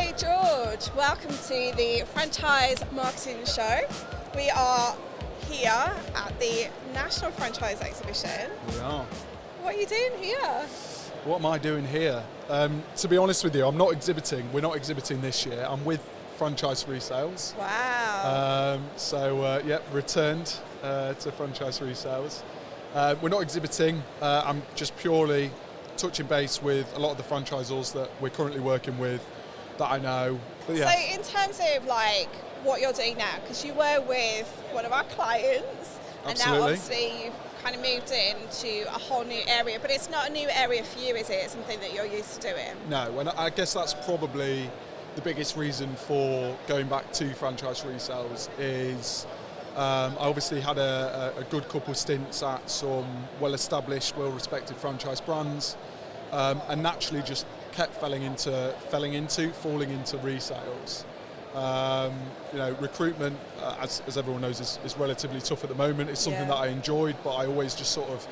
Hi George, welcome to the Franchise Marketing Show. We are here at the National Franchise Exhibition. We are. What are you doing here? What am I doing here? To be honest with you, I'm not exhibiting. We're not exhibiting this year. I'm with Franchise Resales. Wow. Returned to Franchise Resales. We're not exhibiting. I'm just purely touching base with a lot of the franchisors that we're currently working with that I know. But yeah. So in terms of like what you're doing now, because you were with one of our clients, and now Absolutely. obviously you've kind of moved into a whole new area, but it's not a new area for you, is it? It's something that you're used to doing? No, and I guess that's probably the biggest reason for going back to Franchise Resales is I obviously had a good couple of stints at some well-established, well-respected franchise brands, and naturally just kept falling into resales. Recruitment, as everyone knows, is relatively tough at the moment. It's something that I enjoyed, but I always just sort of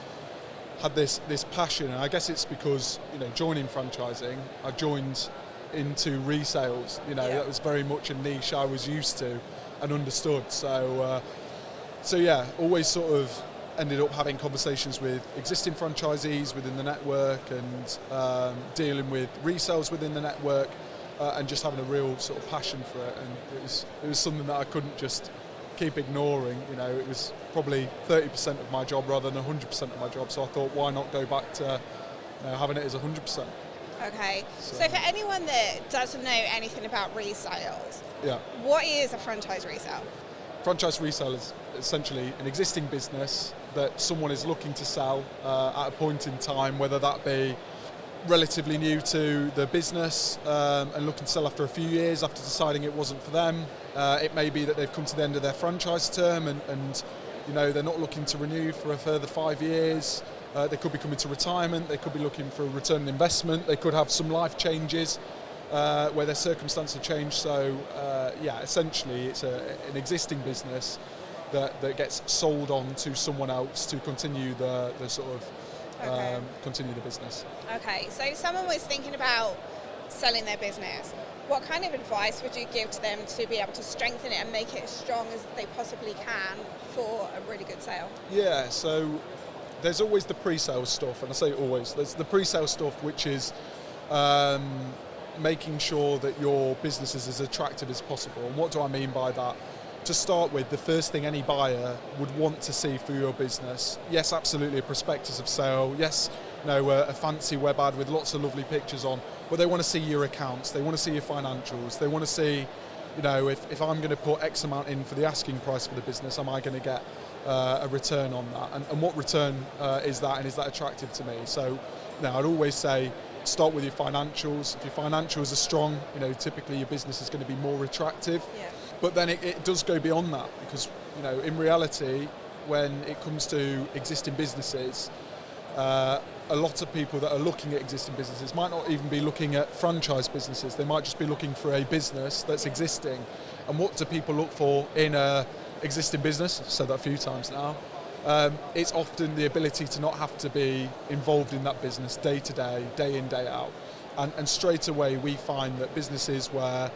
had this passion, and I guess it's because joining franchising, I joined into resales. That was very much a niche I was used to and understood. So always sort of ended up having conversations with existing franchisees within the network and dealing with resales within the network, and just having a real sort of passion for it. And it was something that I couldn't just keep ignoring. It was probably 30% of my job rather than 100% of my job. So I thought, why not go back to having it as 100%? Okay. So for anyone that doesn't know anything about resales, what is a franchise resale? Franchise resale is essentially an existing business that someone is looking to sell at a point in time, whether that be relatively new to the business and looking to sell after a few years after deciding it wasn't for them. It may be that they've come to the end of their franchise term and they're not looking to renew for a further 5 years. They could be coming to retirement, they could be looking for a return on investment, they could have some life changes where their circumstances have changed. So essentially it's an existing business that gets sold on to someone else to continue the sort of continue the business. Okay, so if someone was thinking about selling their business, what kind of advice would you give to them to be able to strengthen it and make it as strong as they possibly can for a really good sale? Yeah, so there's always the pre-sale stuff, and I say always, there's the pre-sale stuff which is making sure that your business is as attractive as possible. And what do I mean by that? To start with, the first thing any buyer would want to see for your business, yes, absolutely a prospectus of sale, yes, a fancy web ad with lots of lovely pictures on, but they want to see your accounts, they want to see your financials, they want to see, if I'm going to put X amount in for the asking price for the business, am I going to get a return on that? And what return is that, and is that attractive to me? So I'd always say, start with your financials. If your financials are strong, typically your business is going to be more attractive. Yeah. But then it does go beyond that because, in reality, when it comes to existing businesses, a lot of people that are looking at existing businesses might not even be looking at franchise businesses. They might just be looking for a business that's existing. And what do people look for in a existing business? I've said that a few times now. It's often the ability to not have to be involved in that business day to day, day in, day out. And straight away we find that businesses where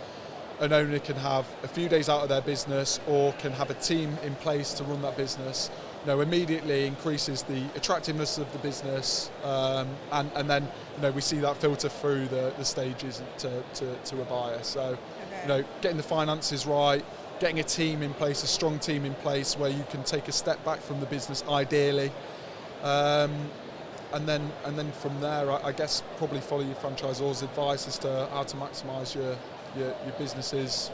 an owner can have a few days out of their business or can have a team in place to run that business, immediately increases the attractiveness of the business, and then we see that filter through the stages to a buyer. So getting the finances right, getting a team in place, a strong team in place where you can take a step back from the business ideally, and then from there I guess probably follow your franchisor's advice as to how to maximise your business's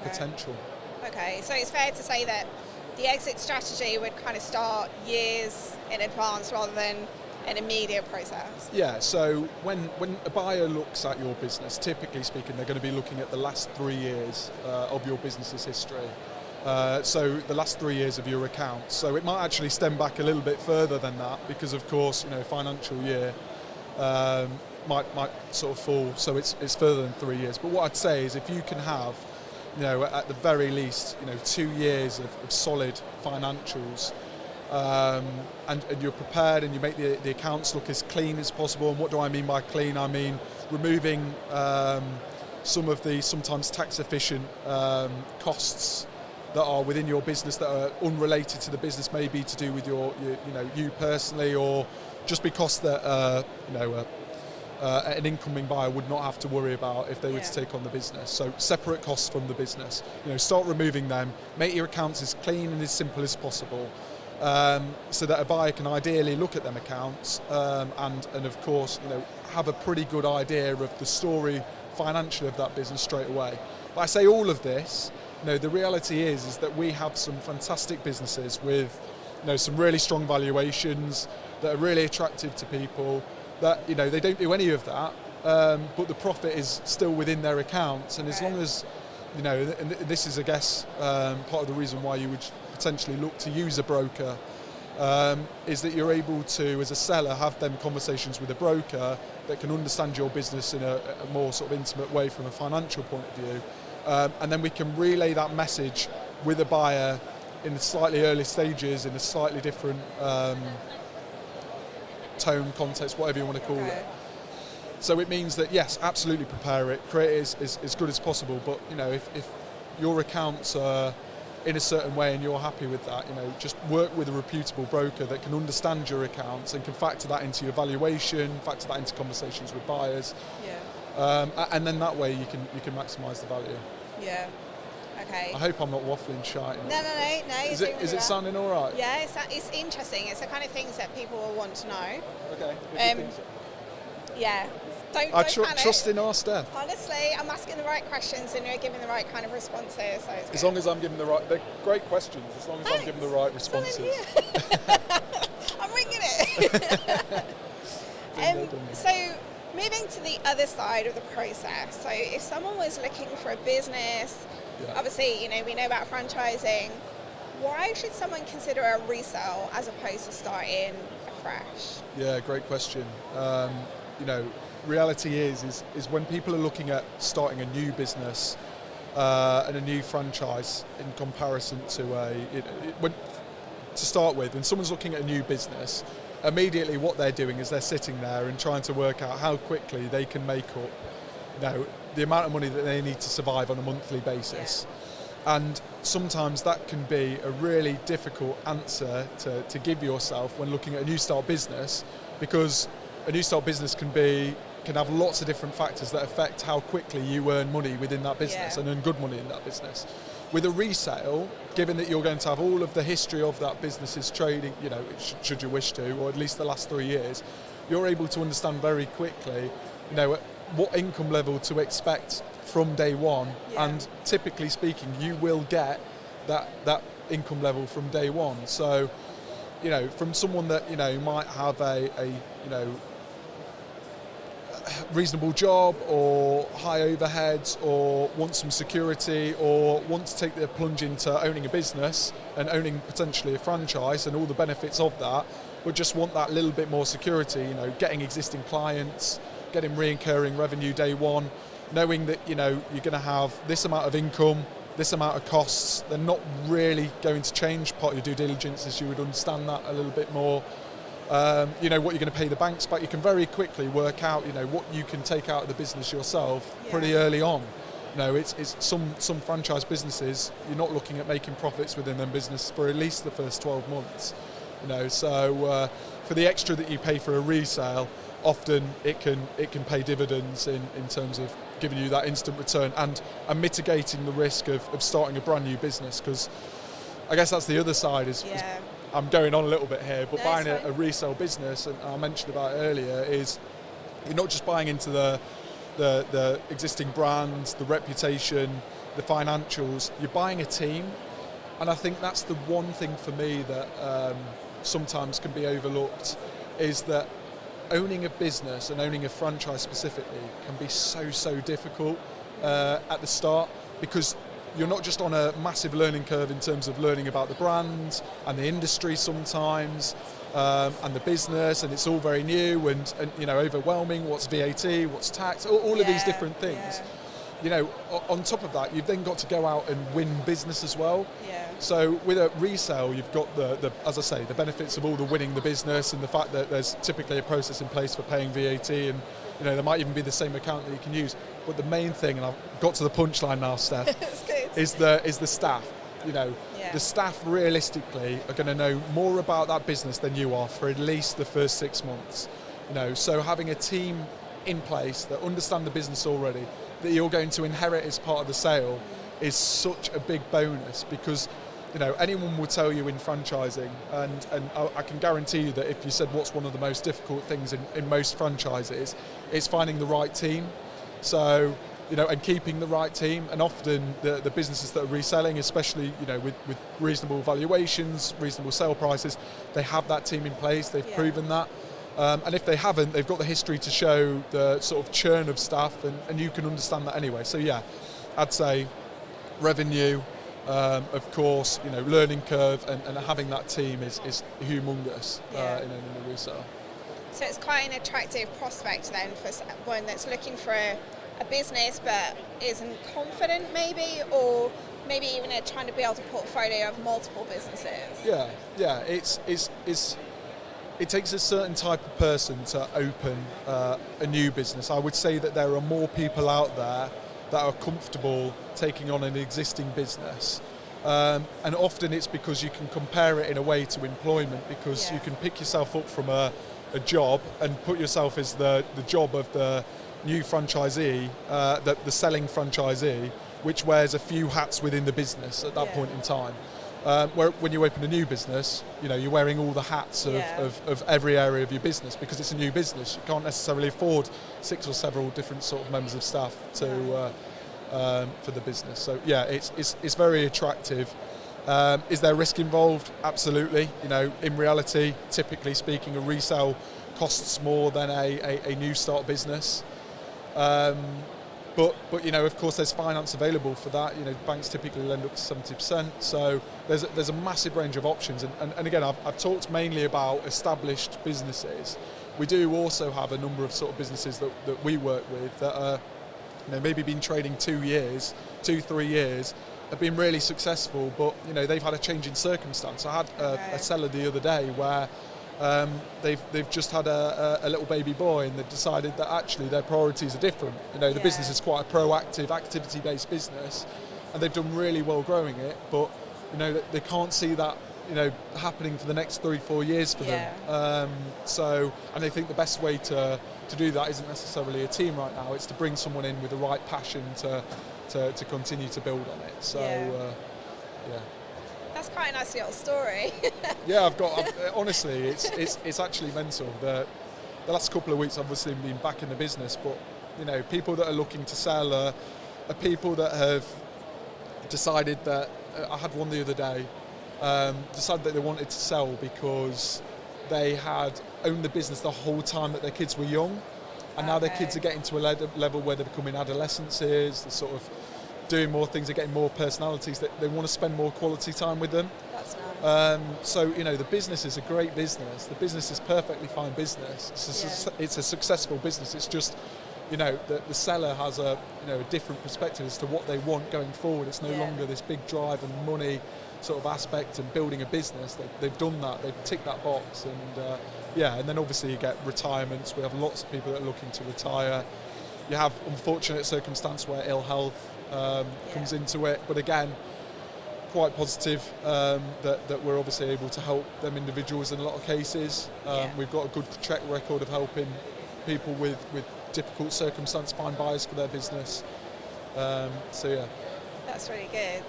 potential. Okay, so it's fair to say that the exit strategy would kind of start years in advance rather than an immediate process. Yeah, so when a buyer looks at your business, typically speaking, they're going to be looking at the last 3 years of your business's history. So the last 3 years of your accounts. So it might actually stem back a little bit further than that because, of course, financial year might sort of fall, so it's further than 3 years. But what I'd say is if you can have, at the very least, 2 years of solid financials, and you're prepared and you make the accounts look as clean as possible. And what do I mean by clean? I mean removing some of the sometimes tax efficient costs that are within your business that are unrelated to the business, maybe to do with you personally, or just because that an incoming buyer would not have to worry about if they were to take on the business. So separate costs from the business. Start removing them. Make your accounts as clean and as simple as possible, so that a buyer can ideally look at them accounts and of course have a pretty good idea of the story financially of that business straight away. But I say all of this. The reality is that we have some fantastic businesses with some really strong valuations that are really attractive to people, that they don't do any of that, but the profit is still within their accounts. And as long as and this is, I guess, part of the reason why you would potentially look to use a broker, is that you're able to, as a seller, have them conversations with a broker that can understand your business in a more sort of intimate way from a financial point of view, and then we can relay that message with a buyer in the slightly early stages, in a slightly different tone, context, whatever you want to call it. So it means that, yes, absolutely prepare it, create it as good as possible, but if your accounts are in a certain way and you're happy with that, just work with a reputable broker that can understand your accounts and can factor that into your valuation, factor that into conversations with buyers, and then that way you can maximise the value. Yeah. Okay. I hope I'm not waffling shite. No. Is it sounding all right? Yeah, it's interesting. It's the kind of things that people will want to know. Okay. Yeah. Don't panic. Trust in our Steph. Honestly, I'm asking the right questions and you're giving the right kind of responses. So it's as long as I'm giving they're great questions. As long as I'm giving the right responses. I'm ringing it. So moving to the other side of the process. So if someone was looking for a business, obviously, we know about franchising. Why should someone consider a resale as opposed to starting afresh? Yeah, great question. Reality is when people are looking at starting a new business and a new franchise in comparison to when someone's looking at a new business, immediately what they're doing is they're sitting there and trying to work out how quickly they can make up the amount of money that they need to survive on a monthly basis. And sometimes that can be a really difficult answer to give yourself when looking at a new start business, because a new start business can have lots of different factors that affect how quickly you earn money within that business and earn good money in that business. With a resale, given that you're going to have all of the history of that business's trading, should you wish to, or at least the last 3 years, you're able to understand very quickly, what income level to expect from day one. And typically speaking, you will get that income level from day one. So, from someone that, might have a reasonable job or high overheads, or want some security, or want to take the plunge into owning a business and owning potentially a franchise and all the benefits of that, but just want that little bit more security, getting existing clients, getting recurring revenue day one, knowing that you're going to have this amount of income, this amount of costs. They're not really going to change. Part of your due diligence is you would understand that a little bit more. What you're going to pay the banks back. You can very quickly work out, what you can take out of the business yourself pretty early on. It's some franchise businesses, you're not looking at making profits within their business for at least the first 12 months. So for the extra that you pay for a resale, often it can pay dividends in terms of giving you that instant return and mitigating the risk of starting a brand new business, because I guess that's the other side is I'm going on a little bit here, but buying a resale business, and I mentioned about it earlier, is you're not just buying into the existing brands, the reputation, the financials, you're buying a team. And I think that's the one thing for me that sometimes can be overlooked, is that owning a business and owning a franchise specifically can be so difficult at the start, because you're not just on a massive learning curve in terms of learning about the brand and the industry sometimes, and the business, and it's all very new and overwhelming. What's VAT, what's tax, all of these different things. on top of that, you've then got to go out and win business as well. Yeah. So with a resale, you've got the as I say, the benefits of all the winning the business and the fact that there's typically a process in place for paying VAT, and there might even be the same account that you can use. But the main thing, and I've got to the punchline now, Steph, is the staff. The staff realistically are going to know more about that business than you are for at least the first 6 months. So having a team in place that understand the business already, that you're going to inherit as part of the sale, is such a big bonus, because anyone will tell you in franchising, and I can guarantee you that if you said what's one of the most difficult things in most franchises, it's finding the right team. So and keeping the right team, and often the businesses that are reselling, especially with reasonable valuations, reasonable sale prices, they have that team in place. They've proven that. And if they haven't, they've got the history to show the sort of churn of staff, and you can understand that anyway. So I'd say revenue, of course, learning curve, and having that team is humongous in a resale. So it's quite an attractive prospect then for one that's looking for a business but isn't confident maybe, or maybe even trying to build a portfolio of multiple businesses. It takes a certain type of person to open a new business. I would say that there are more people out there that are comfortable taking on an existing business. And often it's because you can compare it in a way to employment, because you can pick yourself up from a job and put yourself as the job of the new franchisee, the selling franchisee, which wears a few hats within the business at that point in time. Where when you open a new business, you're wearing all the hats of every area of your business, because it's a new business. You can't necessarily afford 6 or several different sort of members of staff to for the business. So it's very attractive. Is there risk involved? Absolutely. In reality, typically speaking, a resale costs more than a new start business. But of course there's finance available for that. Banks typically lend up to 70%. So there's a massive range of options. And again, I've talked mainly about established businesses. We do also have a number of sort of businesses that we work with that are maybe been trading 2 years, 3 years, have been really successful, but they've had a change in circumstance. I had a seller the other day where they've just had a little baby boy, and they've decided that actually their priorities are different. The business is quite a proactive, activity-based business, and they've done really well growing it, but they can't see that happening for the next 3-4 years for them. And they think the best way to do that isn't necessarily a team right now. It's to bring someone in with the right passion to continue to build on it. So that's quite a nice little story. I've honestly, it's actually mental. The last couple of weeks, I've obviously been back in the business, but people that are looking to sell are people that have decided that. I had one the other day. Decided that they wanted to sell because they had owned the business the whole time that their kids were young, and now their kids are getting to a level where they're becoming adolescences. They're sort of doing more things, they're getting more personalities, that they want to spend more quality time with them. That's nice. So the business is a great business. The business is perfectly fine business. It's a successful business. It's just the seller has a different perspective as to what they want going forward. It's no longer this big drive and money sort of aspect and building a business. They've done that. They've ticked that box, and then obviously you get retirements. We have lots of people that are looking to retire. You have unfortunate circumstance where ill health comes into it, but again, quite positive that we're obviously able to help them individuals in a lot of cases. We've got a good track record of helping people with difficult circumstance find buyers for their business. That's really good.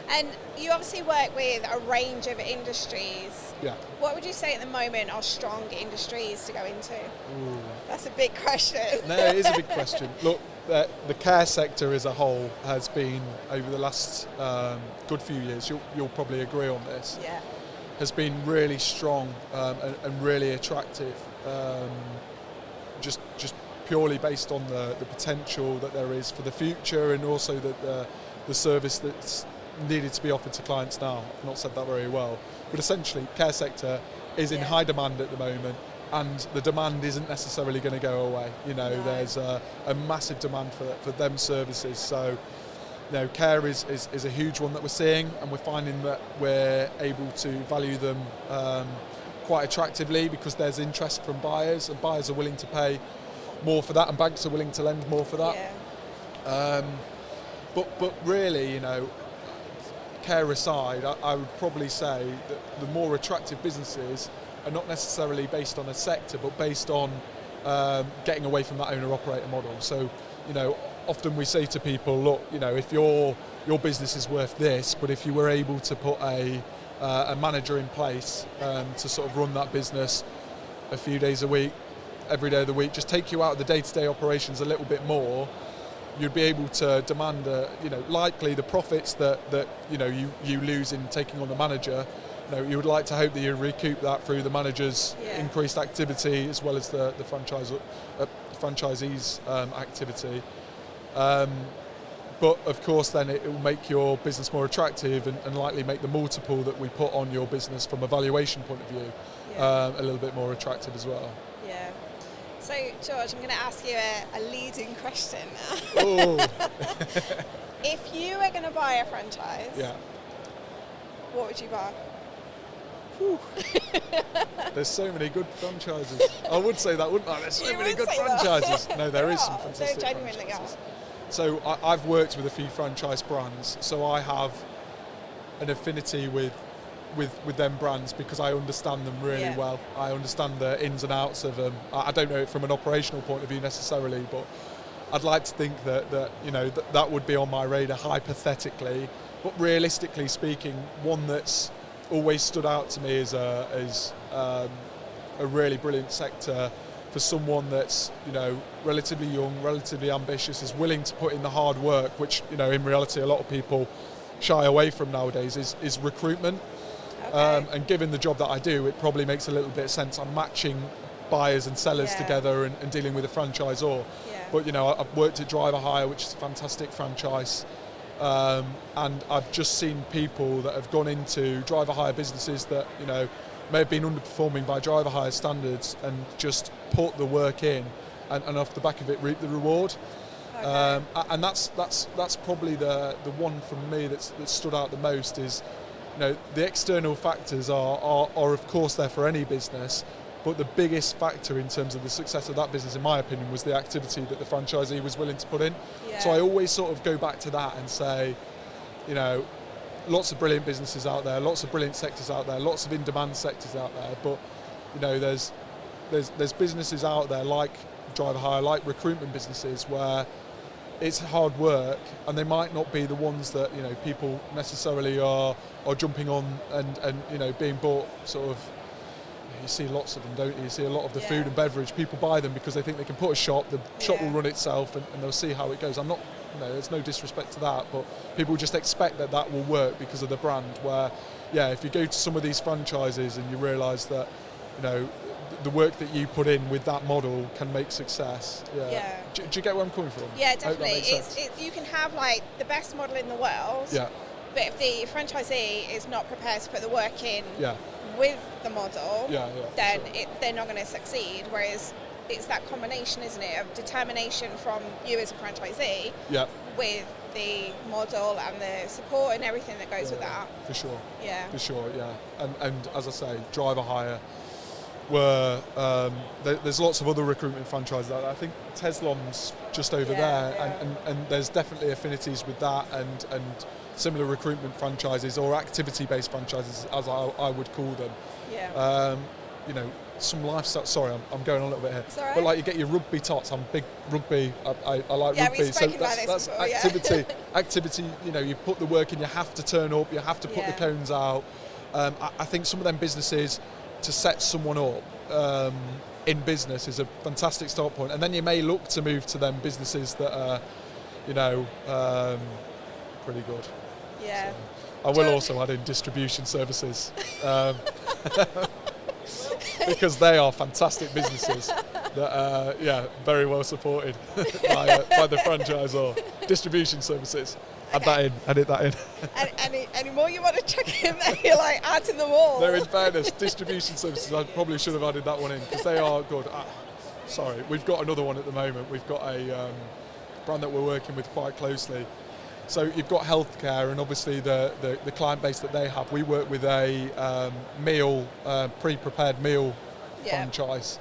And you obviously work with a range of industries. What would you say at the moment are strong industries to go into? Ooh. That's a big question. No, it is a big question. Look, the care sector as a whole has been, over the last good few years, you'll probably agree on this, has been really strong and really attractive, just purely based on the potential that there is for the future, and also that the service that's needed to be offered to clients now. I've not said that very well, but essentially care sector is in high demand at the moment. and the demand isn't necessarily going to go away. You know, there's a massive demand for them services. So, you know, care is a huge one that we're seeing, and we're finding that we're able to value them quite attractively because there's interest from buyers, and buyers are willing to pay more for that, and banks are willing to lend more for that. Yeah. But really, you know, care aside, I would probably say that the more attractive businesses are not necessarily based on a sector, but based on getting away from that owner-operator model. So, you know, often we say to people, look, you know, if your business is worth this, but if you were able to put a manager in place to sort of run that business a few days a week, every day of the week, just take you out of the day-to-day operations a little bit more, you'd be able to demand, you know, likely the profits that you know you lose in taking on a manager. You know, you would like to hope that you recoup that through the manager's increased activity as well as the franchisees' activity. But of course, then it will make your business more attractive and likely make the multiple that we put on your business from a valuation point of view a little bit more attractive as well. Yeah. So, George, I'm going to ask you a leading question now. Oh. If you were going to buy a franchise, what would you buy? There's so many good franchises. I would say that, wouldn't I? There's so many good franchises. No, there is some fantastic franchises. So I've worked with a few franchise brands, so I have an affinity with them brands because I understand them really well. I understand the ins and outs of them. I don't know it from an operational point of view necessarily, but I'd like to think that you know that would be on my radar hypothetically. But realistically speaking, one that's always stood out to me as a really brilliant sector for someone that's, you know, relatively young, relatively ambitious, is willing to put in the hard work, which, you know, in reality a lot of people shy away from nowadays, is recruitment. Okay. And given the job that I do, it probably makes a little bit of sense. I'm matching buyers and sellers together and dealing with a franchisor. Yeah. But, you know, I've worked at Driver Hire, which is a fantastic franchise. And I've just seen people that have gone into driver hire businesses that, you know, may have been underperforming by driver hire standards and just put the work in and off the back of it reap the reward. Okay. And that's probably the one for me that stood out the most is, you know, the external factors are of course there for any business, but the biggest factor in terms of the success of that business, in my opinion, was the activity that the franchisee was willing to put in. Yeah. So I always sort of go back to that and say, you know, lots of brilliant businesses out there, lots of brilliant sectors out there, lots of in-demand sectors out there, but, you know, there's businesses out there like Driver Hire, like recruitment businesses, where it's hard work and they might not be the ones that, you know, people necessarily are jumping on and you know, being bought sort of. You see lots of them, don't you? You see a lot of the food and beverage. People buy them because they think they can put a shop, the shop will run itself and they'll see how it goes. I'm not, you know, there's no disrespect to that, but people just expect that will work because of the brand, where, if you go to some of these franchises and you realise that, you know, the work that you put in with that model can make success. Yeah. Do you get where I'm coming from? Yeah, definitely. You can have, like, the best model in the world, but if the franchisee is not prepared to put the work in with the model, then they're not going to succeed. Whereas it's that combination, isn't it, of determination from you as a franchisee with the model and the support and everything that goes with that. For sure. For sure, And as I say, Driver Hire were, there's lots of other recruitment franchises. I think Teslom's just over there, and there's definitely affinities with that and similar recruitment franchises or activity-based franchises, as I would call them. You know, some lifestyle. Sorry, I'm going on a little bit here. Right. But like, you get your rugby tots. I'm big rugby. I like rugby. So that's before, activity. Activity. You know, you put the work in. You have to turn up. You have to put the cones out. I think some of them businesses, to set someone up in business, is a fantastic start point. And then you may look to move to them businesses that are, you know, pretty good. Yeah. So, I will also add in distribution services, because they are fantastic businesses that are, very well supported by the franchisor. Distribution services. Add that in. Edit that in. Any more you want to chuck in there? You're like adding them all. No, in fairness, distribution services, I probably should have added that one in because they are good. Sorry, we've got another one at the moment. We've got a brand that we're working with quite closely. So you've got healthcare and obviously the client base that they have. We work with a pre-prepared meal franchise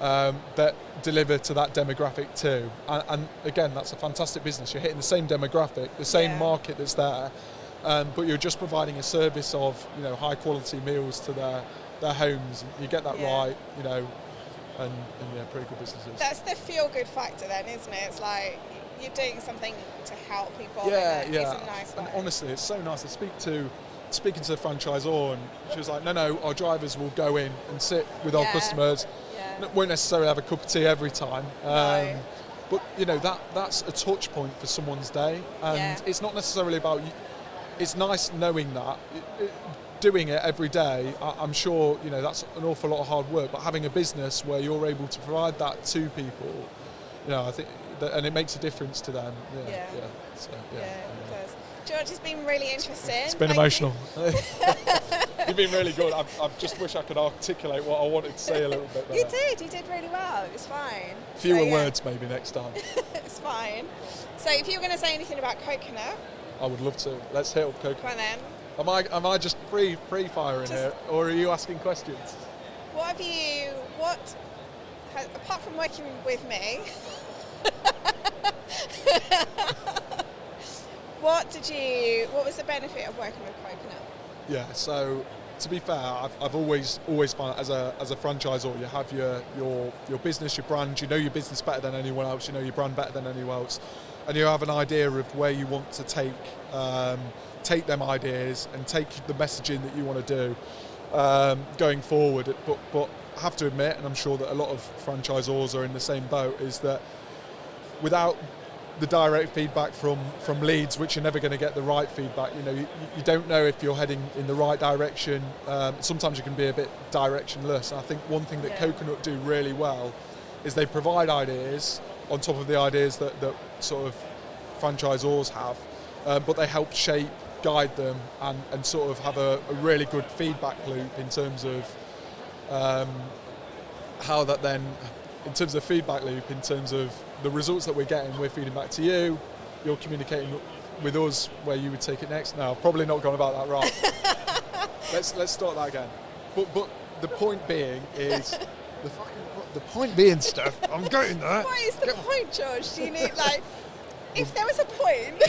that deliver to that demographic too. And again, that's a fantastic business. You're hitting the same demographic, the same market that's there, but you're just providing a service of high quality meals to their homes. You get that right, and pretty good businesses. That's the feel good factor then, isn't it? It's like you're doing something to help people. Yeah. It's a nice way. And honestly, it's so nice to speaking to the franchisor, and she was like, no, our drivers will go in and sit with our customers. Won't necessarily have a cup of tea every time, but that's a touch point for someone's day, and it's not necessarily about you. It's nice knowing that. Doing it every day, I'm sure that's an awful lot of hard work, but having a business where you're able to provide that to people, I think and it makes a difference to them. Yeah. So, it does. George, it's been really interesting. It's been emotional. You've been really good. I just wish I could articulate what I wanted to say a little bit there. You did really well. It was fine. Fewer words maybe next time. It's fine. So if you were going to say anything about coconut, I would love to. Let's hit up coconut. Come on then. Am I just free firing here, or are you asking questions? Apart from working with me, what was the benefit of working with coconut? Yeah, so to be fair, I've always found as a franchisor, you have your business, your brand, you know your business better than anyone else, you know your brand better than anyone else, and you have an idea of where you want to take them ideas and take the messaging that you want to do going forward. But I have to admit, and I'm sure that a lot of franchisors are in the same boat, is that without the direct feedback from leads, which you're never going to get the right feedback, you don't know if you're heading in the right direction. Sometimes you can be a bit directionless. And I think one thing that Coconut do really well is they provide ideas on top of the ideas that sort of franchisors have, but they help shape, guide them, and sort of have a really good feedback loop in terms of how that then, in terms of feedback loop, in terms of the results that we're getting, we're feeding back to you, you're communicating with us where you would take it next. No, I've probably not gone about that right. Let's start that again. But the point being is the point being, Steph, I'm getting there. What is the point, George? Do you need if there was a point?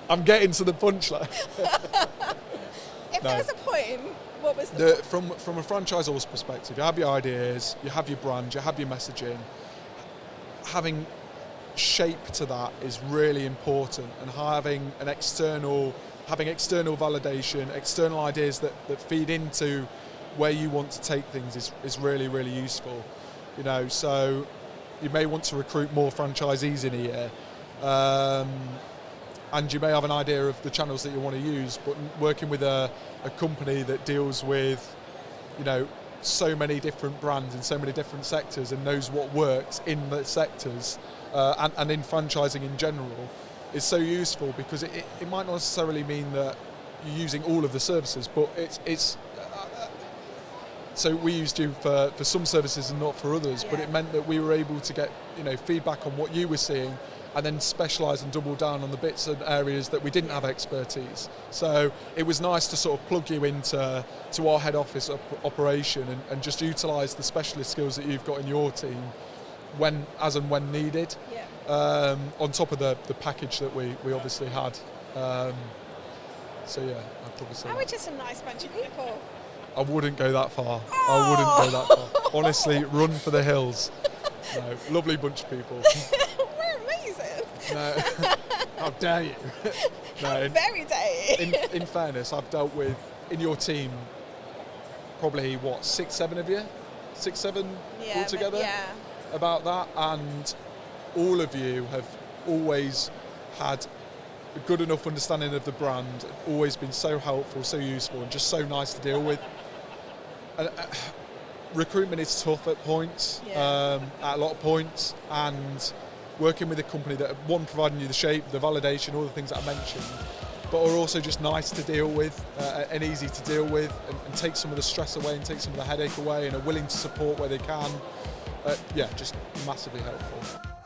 I'm getting to the punchline. If there was a point, what was the point? From a franchisor's perspective, you have your ideas, you have your brand, you have your messaging. Having shape to that is really important, and having external validation, external ideas that feed into where you want to take things is really, really useful. So you may want to recruit more franchisees in a year. And you may have an idea of the channels that you want to use, but working with a company that deals with, so many different brands in so many different sectors and knows what works in the sectors and in franchising in general is so useful, because it might not necessarily mean that you're using all of the services, but it's so we used you for some services and not for others, but it meant that we were able to get feedback on what you were seeing, and then specialise and double down on the bits and areas that we didn't have expertise. So it was nice to sort of plug you into our head office operation and just utilise the specialist skills that you've got in your team as and when needed, on top of the package that we obviously had. I'd probably say we're just a nice bunch of people. I wouldn't go that far. I wouldn't go that far. Honestly, run for the hills. No, lovely bunch of people. No, how dare you? No, very dare you. In fairness, I've dealt with, in your team, probably 6, 7 of you? 6, 7 altogether? About that, and all of you have always had a good enough understanding of the brand, always been so helpful, so useful, and just so nice to deal with. And, recruitment is tough at points, at a lot of points, and working with a company that are, one, providing you the shape, the validation, all the things that I mentioned, but are also just nice to deal with and easy to deal with, and take some of the stress away and take some of the headache away, and are willing to support where they can. Yeah, just massively helpful.